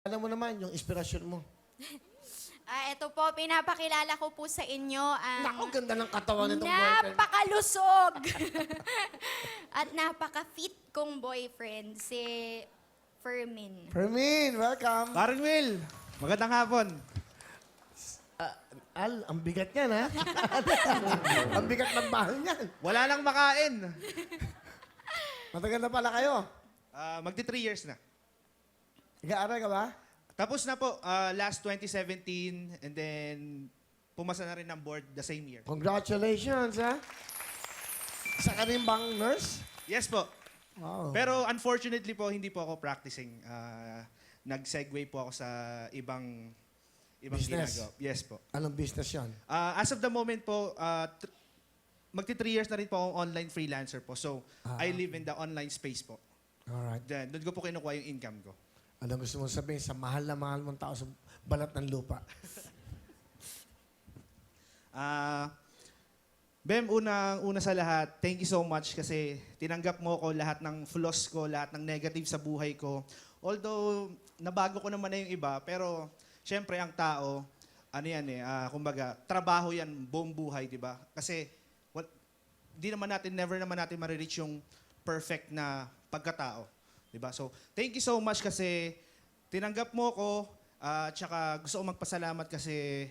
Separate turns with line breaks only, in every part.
Alam mo naman, yung inspirasyon mo.
Ito po, pinapakilala ko po sa inyo ang
Naku, ganda ng katawan nitong boyfriend.
napakalusog at napaka-fit kong boyfriend, si Fermin.
Fermin, welcome.
Parang Will, magandang hapon.
Al, ang bigat niyan, ha? Ang bigat ng bahay niyan.
Wala nang makain.
Matagal na pala kayo.
Magti 3 years na.
Nag-aaral ka ba?
Tapos na po, last 2017, and then pumasa na rin ng board the same year.
Congratulations, ha? Isa ka rin bang nurse?
Yes po.
Wow.
Pero unfortunately po, hindi po ako practicing. Nag-segue po ako sa ibang
Business?
ginagawa. Yes po.
Anong business yan?
As of the moment po, magti 3 years na rin po akong online freelancer po. So, I live in the online space po.
Alright.
Then, doon ko po kinukuha yung income ko.
Anong gusto mong sabihin sa mahal na mahal mong tao sa balat ng lupa?
Bem, una sa lahat, thank you so much kasi tinanggap mo ko lahat ng flaws ko, lahat ng negative sa buhay ko. Although, nabago ko naman na yung iba, pero syempre ang tao, ano yan kumbaga, trabaho yan buong buhay, di ba? Kasi, never naman natin marireach yung perfect na pagkatao. Diba? So, thank you so much kasi tinanggap mo ko, tsaka gusto ko magpasalamat kasi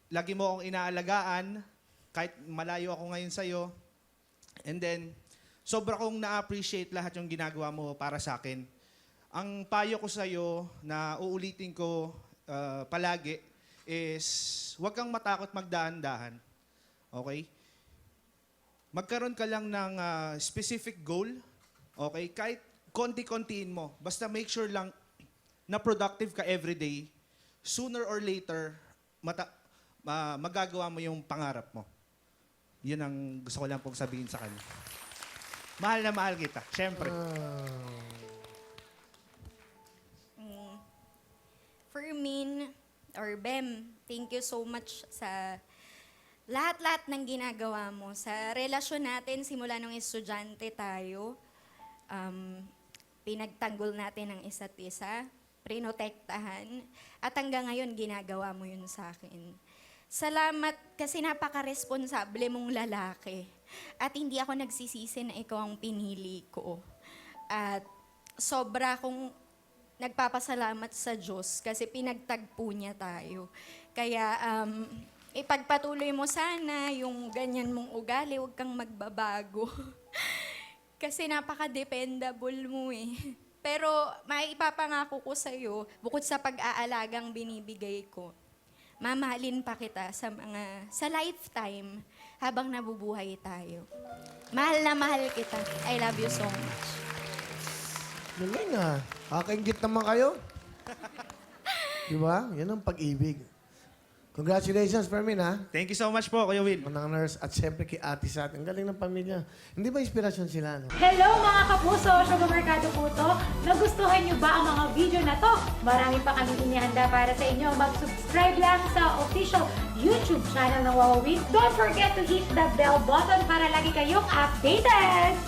lagi mo akong inaalagaan kahit malayo ako ngayon sa'yo. And then, sobra kong na-appreciate lahat yung ginagawa mo para sa akin. Ang payo ko sa'yo na uulitin ko palagi is huwag kang matakot magdahan-dahan. Okay? Magkaroon ka lang ng specific goal. Okay? Kahit konti-kontiin mo. Basta make sure lang na productive ka everyday. Sooner or later, magagawa mo yung pangarap mo. Yun ang gusto ko lang pong sabihin sa kanya. Mahal na mahal kita. Siyempre.
Fermin, or Bem, thank you so much sa lahat-lahat ng ginagawa mo. Sa relasyon natin, simula nung estudyante tayo, pinagtanggol natin ang isa't isa, prinotektahan, at hanggang ngayon ginagawa mo yun sa akin. Salamat kasi napaka-responsable mong lalaki. At hindi ako nagsisisi na ikaw ang pinili ko. At sobra akong nagpapasalamat sa Diyos kasi pinagtagpo niya tayo. Kaya ipagpatuloy mo sana yung ganyan mong ugali, huwag kang magbabago. Kasi napaka-dependable mo eh. Pero maipapangako ko sa'yo, bukod sa pag-aalagang binibigay ko, mamahalin pa kita sa lifetime habang nabubuhay tayo. Mahal na mahal kita. I love you so much.
Galing ah. Kakaingit naman kayo. Di ba? Yan ang pag-ibig. Congratulations, Fermin, ha?
Thank you so much po, Kuya Will.
Manang nurse at siyempre kay ate sa atin. Galing ng pamilya. Hindi ba inspirasyon sila, no?
Hello mga kapuso! Sugar Mercado po to. Nagustuhan niyo ba ang mga video na to? Marami pa kami inihanda para sa inyo. Mag-subscribe lang sa official YouTube channel ng Wawa Week. Don't forget to hit the bell button para lagi kayong updated!